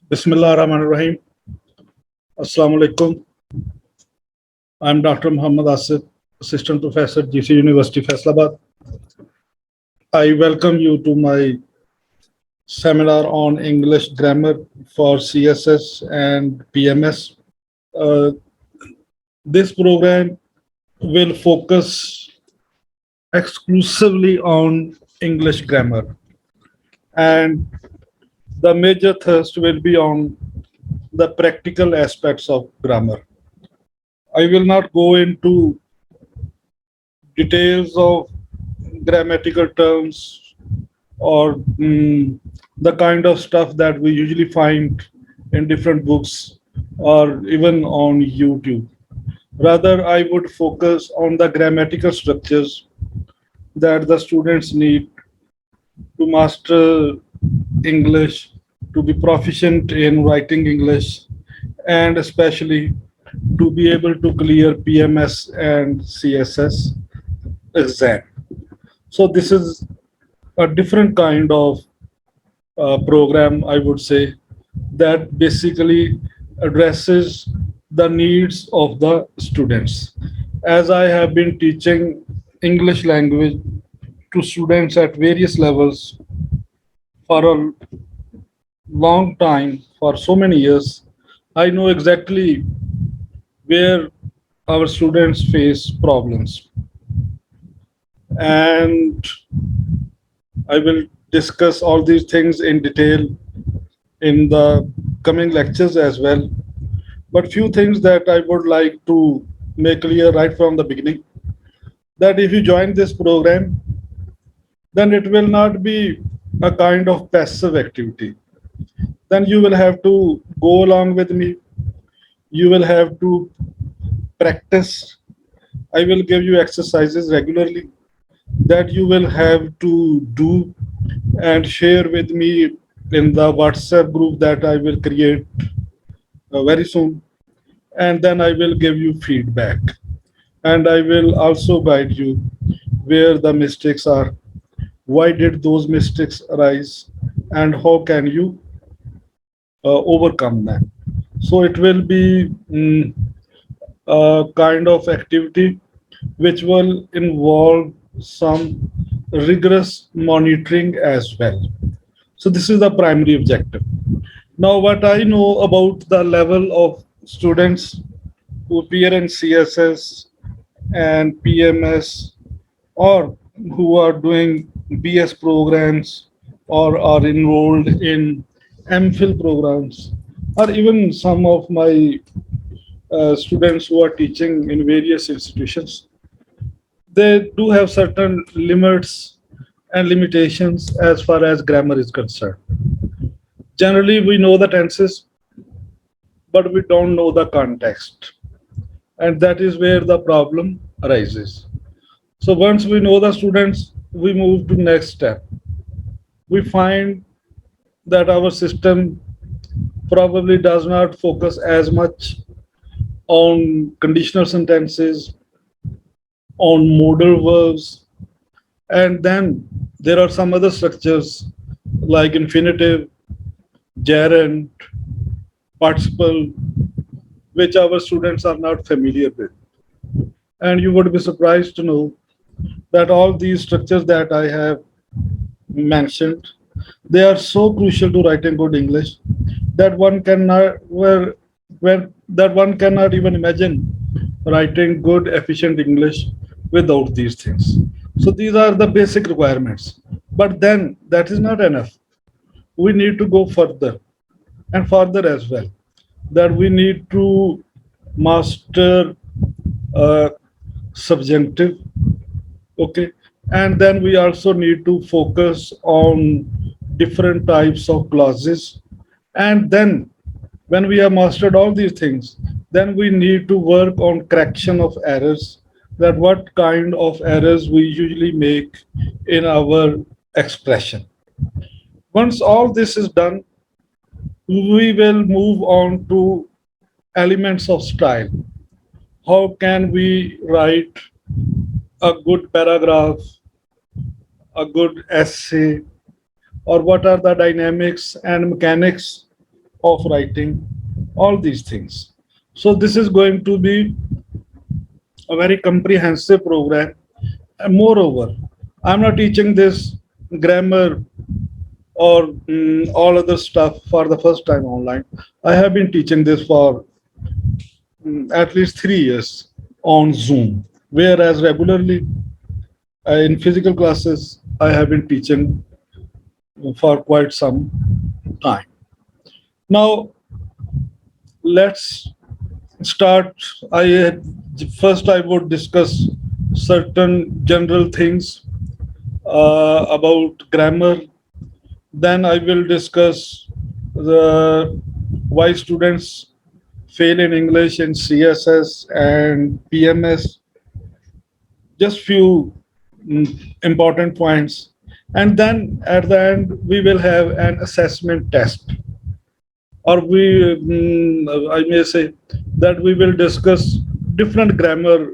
Bismillah ar-Rahman ar-Rahim. Assalamu alaikum. I'm Dr. Muhammad Asif, Assistant Professor, GC University, Faisalabad. I welcome you to my seminar on English grammar for CSS and PMS. Uh, this program will focus exclusively on English grammar, and the major thrust will be on the practical aspects of grammar. I will not go into details of grammatical terms or the kind of stuff that we usually find in different books or even on YouTube. Rather, I would focus on the grammatical structures that the students need to master English, to be proficient in writing English, and especially to be able to clear PMS and CSS exam. So this is a different kind of program, I would say, that basically addresses the needs of the students. As I have been teaching English language to students at various levels for a long time, for so many years, I know exactly where our students face problems. And I will discuss all these things in detail in the coming lectures as well. But few things that I would like to make clear right from the beginning, that if you join this program, then it will not be a kind of passive activity. Then you will have to go along with me. You will have to practice. I will give you exercises regularly that you will have to do and share with me in the WhatsApp group that I will create very soon. And then I will give you feedback. And I will also guide you where the mistakes are, why did those mistakes arise, and how can you overcome them. So it will be a kind of activity which will involve some rigorous monitoring as well. So this is the primary objective. Now, what I know about the level of students who appear in CSS and PMS, or who are doing BS programs or are enrolled in MPhil programs, or even some of my students who are teaching in various institutions, they do have certain limits and limitations as far as grammar is concerned. Generally, we know the tenses, but we don't know the context. And that is where the problem arises. So once we know the students, we move to next step. We find that our system probably does not focus as much on conditional sentences, on modal verbs, and then there are some other structures like infinitive, gerund, participle, which our students are not familiar with. And you would be surprised to know that all these structures that I have mentioned, they are so crucial to writing good English that one cannot where that one cannot even imagine writing good, efficient English without these things. So these are the basic requirements. But then that is not enough. We need to go further and further as well. That we need to master uh, subjunctive, okay, and then we also need to focus on different types of clauses. And then when we have mastered all these things, then we need to work on correction of errors, that what kind of errors we usually make in our expression. Once all this is done, we will move on to elements of style. How can we write a good paragraph, a good essay, or what are the dynamics and mechanics of writing, all these things. So this is going to be a very comprehensive program. And moreover, I'm not teaching this grammar or all other stuff for the first time online. I have been teaching this for at least 3 years on Zoom, whereas regularly in physical classes, I have been teaching for quite some time. Now, let's start. First I would discuss certain general things about grammar. Then I will discuss the why students fail in English in CSS and PMS. Just few important points, and then at the end we will have an assessment test, or I may say that we will discuss different grammar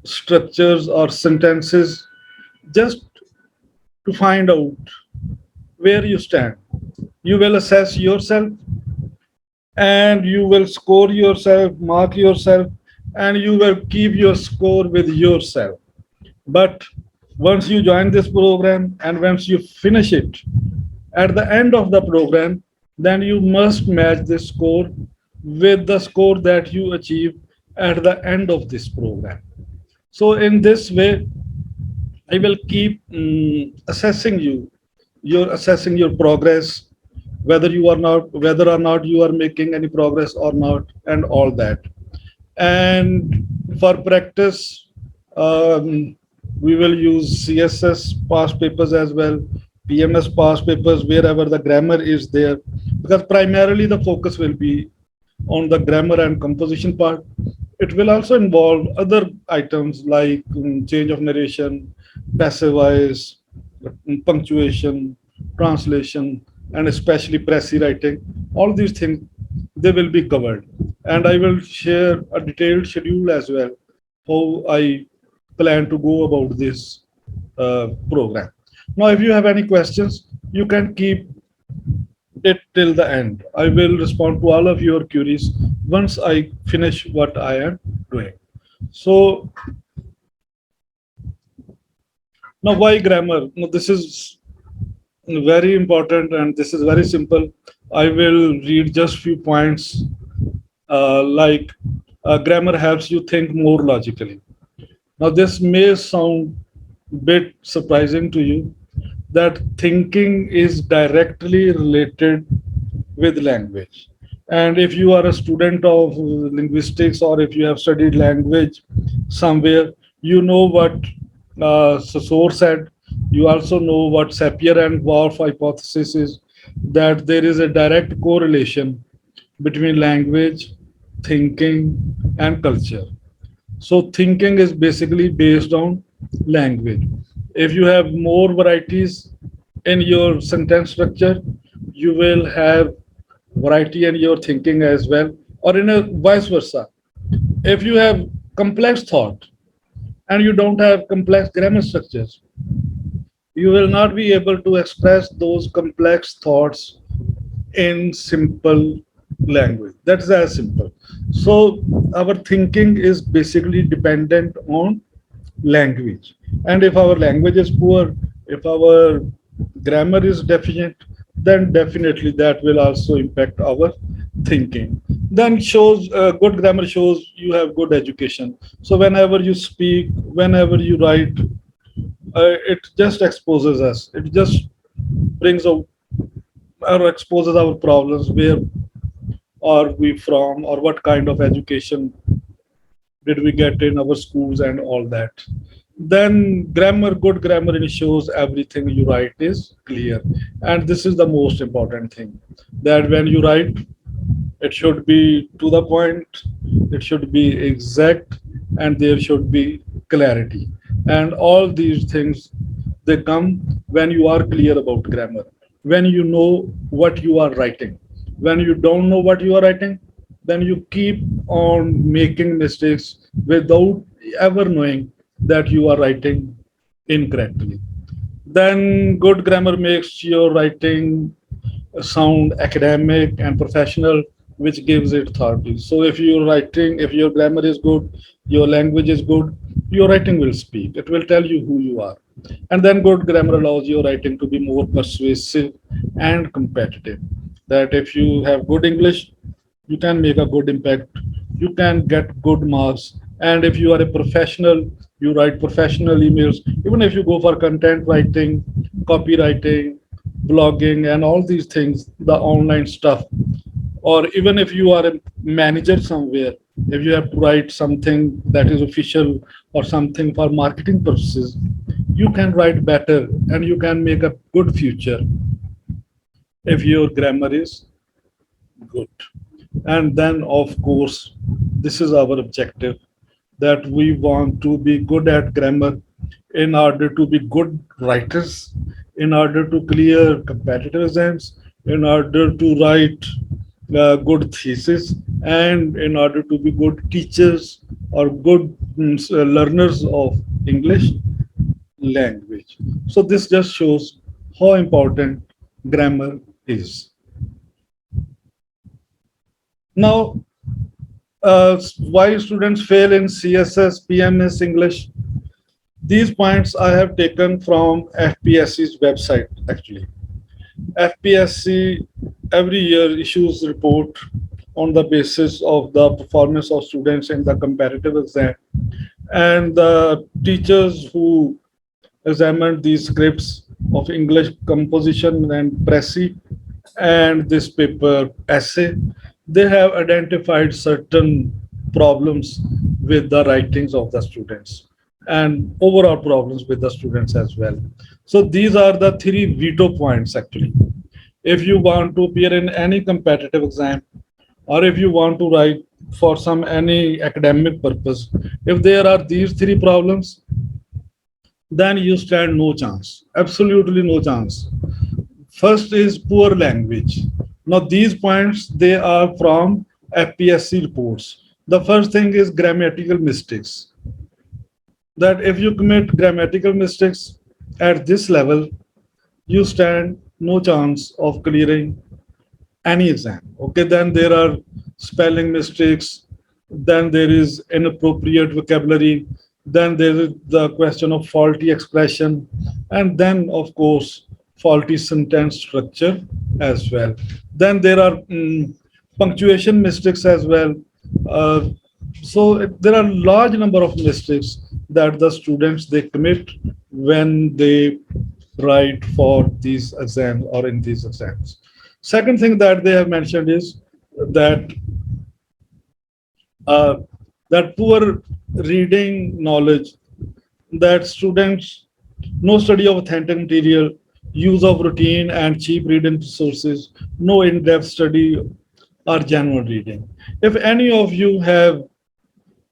structures or sentences just to find out where you stand. You will assess yourself and you will score yourself, mark yourself, and you will keep your score with yourself. But once you join this program and once you finish it, at the end of the program, then you must match this score with the score that you achieve at the end of this program. So in this way, I will keep assessing you. You're assessing your progress, whether or not you are making any progress or not, and all that. And for practice, we will use CSS past papers as well, PMS past papers wherever the grammar is there, because primarily the focus will be on the grammar and composition part. It will also involve other items like change of narration, passive voice, punctuation, translation, and especially pressy writing. All these things they will be covered, and I will share a detailed schedule as well how I plan to go about this program. Now, if you have any questions, you can keep it till the end. I will respond to all of your queries once I finish what I am doing. So now, why grammar? Now, this is very important and this is very simple. I will read just few points like grammar helps you think more logically. Now, this may sound bit surprising to you that thinking is directly related with language. And if you are a student of linguistics or if you have studied language somewhere, you know what Saussure said. You also know what Sapir and Whorf hypothesis is, that there is a direct correlation between language, thinking, and culture. So thinking is basically based on language. If you have more varieties in your sentence structure, you will have variety in your thinking as well, or in a vice versa. If you have complex thought and you don't have complex grammar structures, you will not be able to express those complex thoughts in simple language. That's as simple. So our thinking is basically dependent on language. And if our language is poor, if our grammar is deficient, then definitely that will also impact our thinking. Then shows good grammar shows you have good education. So whenever you speak, whenever you write, it just exposes us. It just brings out or exposes our problems. Where are we from, or what kind of education did we get in our schools and all that. Then grammar, good grammar ensures everything you write is clear. And this is the most important thing, that when you write, it should be to the point, it should be exact, and there should be clarity. And all these things, they come when you are clear about grammar, when you know what you are writing. When you don't know what you are writing, then you keep on making mistakes without ever knowing that you are writing incorrectly. Then good grammar makes your writing sound academic and professional, which gives it authority. So if you're writing, if your grammar is good, your language is good, your writing will speak. It will tell you who you are. And then good grammar allows your writing to be more persuasive and competitive. That if you have good English, you can make a good impact, you can get good marks. And if you are a professional, you write professional emails. Even if you go for content writing, copywriting, blogging, and all these things, the online stuff, or even if you are a manager somewhere, if you have to write something that is official or something for marketing purposes, you can write better and you can make a good future if your grammar is good. And then, of course, this is our objective, that we want to be good at grammar in order to be good writers, in order to clear competitive exams, in order to write good thesis, and in order to be good teachers or good learners of English language. So, this just shows how important grammar is. Now, why students fail in CSS, PMS, English. These points I have taken from FPSC's website actually. FPSC every year issues report on the basis of the performance of students in the comparative exam. And the teachers who examined these scripts of English composition and Pressy and this paper essay, they have identified certain problems with the writings of the students and overall problems with the students as well. So these are the three veto points actually. If you want to appear in any competitive exam, or if you want to write for some any academic purpose, if there are these three problems, then you stand no chance, absolutely no chance. First is poor language. Now these points, they are from FPSC reports. The first thing is grammatical mistakes. That if you commit grammatical mistakes at this level, you stand no chance of clearing any exam. Okay, then there are spelling mistakes, then there is inappropriate vocabulary, then there is the question of faulty expression, and then, of course, faulty sentence structure as well. Then there are punctuation mistakes as well. Uh, there are large number of mistakes that the students they commit when they write for these exams or in these exams. Second thing that they have mentioned is that uh, that poor reading knowledge, that students no study of authentic material, use of routine and cheap reading sources, no in-depth study or genuine reading. If any of you have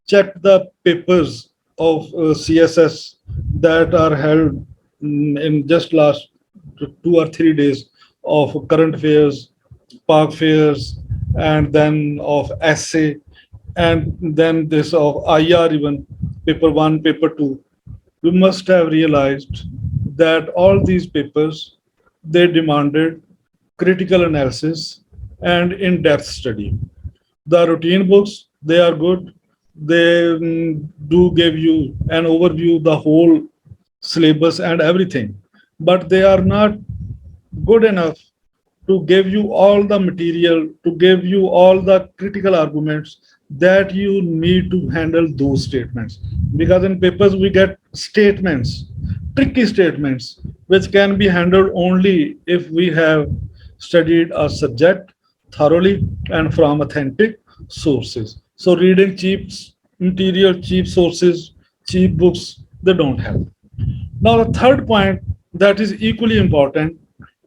checked the papers of CSS that are held in just last 2 or 3 days of current affairs, park fairs, and then of essay, and then this of IR, even paper one, paper two, we must have realized that all these papers they demanded critical analysis and in-depth study. The routine books, they are good. They do give you an overview, the whole syllabus and everything, but they are not good enough to give you all the material, to give you all the critical arguments that you need to handle those statements. Because in papers, we get statements, tricky statements, which can be handled only if we have studied a subject thoroughly and from authentic sources. So, reading cheap material, cheap sources, cheap books, they don't help. Now, the third point that is equally important,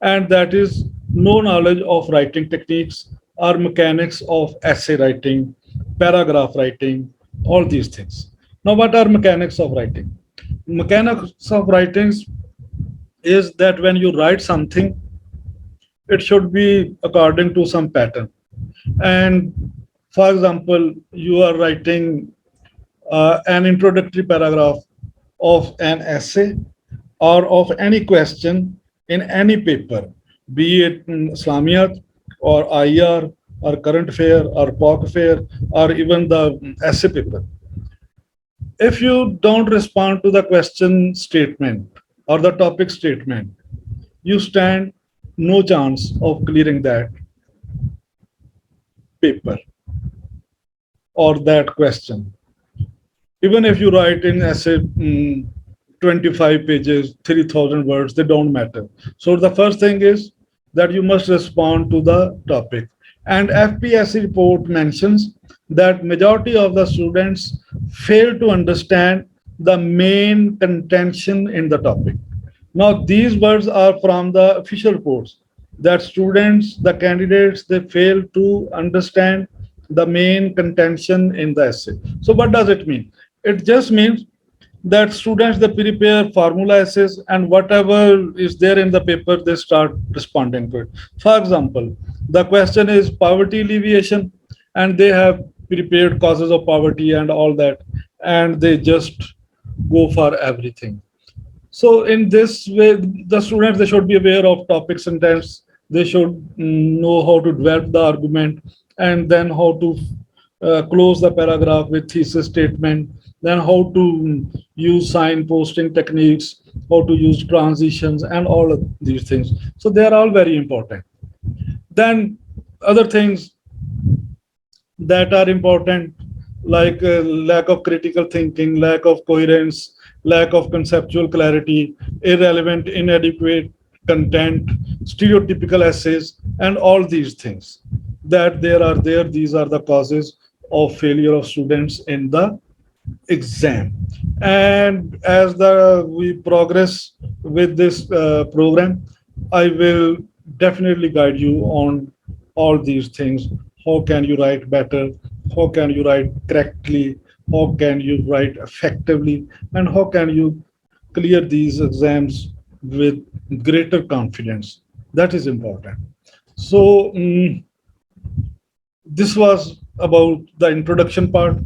and that is no knowledge of writing techniques or mechanics of essay writing, paragraph writing, all these things. Now, what are mechanics of writing? Mechanics of writing is that when you write something, it should be according to some pattern. And for example, you are writing an introductory paragraph of an essay or of any question in any paper. be it Islamiyat or IR or current affair or POC affair or even the essay paper. If you don't respond to the question statement or the topic statement, you stand no chance of clearing that paper or that question. Even if you write in essay 25 pages, 3,000 words, they don't matter. So the first thing is that you must respond to the topic. And FPSC report mentions that majority of the students fail to understand the main contention in the topic. Now, these words are from the official reports that students, the candidates, they fail to understand the main contention in the essay. So, what does it mean? It just means that students they prepare formula essays and whatever is there in the paper they start responding to it. For example, the question is poverty alleviation, and they have prepared causes of poverty and all that, and they just go for everything. So in this way, the students they should be aware of topic sentence. They should know how to develop the argument, and then how to close the paragraph with thesis statement. Then how to use sign posting techniques, how to use transitions, and all of these things. So they are all very important. Then other things that are important, like lack of critical thinking, lack of coherence, lack of conceptual clarity, irrelevant, inadequate content, stereotypical essays, and all these things that there are there. These are the causes of failure of students in the exam. And as the we progress with this program, I will definitely guide you on all these things. How can you write better? How can you write correctly? How can you write effectively? And how can you clear these exams with greater confidence? That is important. So this was about the introduction part.